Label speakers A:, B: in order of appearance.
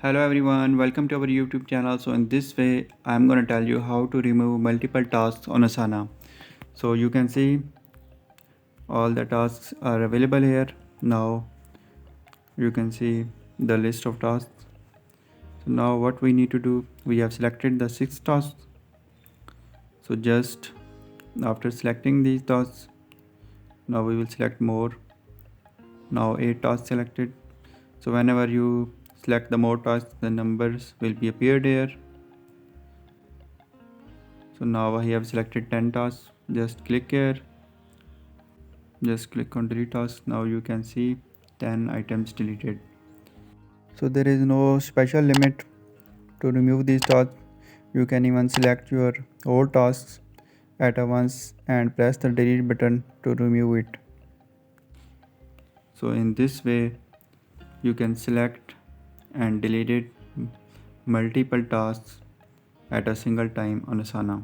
A: Hello everyone, welcome to our YouTube channel. So in this way, I'm going to tell you how to remove multiple tasks on Asana. So you can see all the tasks are available here. Now you can see the list of tasks. So now what we need to do, we have selected the 6 tasks. So just after selecting these tasks, now we will select more. Now 8 tasks selected. So whenever you select the more tasks, the numbers will be appeared here. So now I have selected 10 tasks. Just click here. Just click on delete task. Now you can see 10 items deleted. So there is no special limit to remove these tasks. You can even select your all tasks at once and press the delete button to remove it. So in this way you can select and delete multiple tasks at a single time on Asana.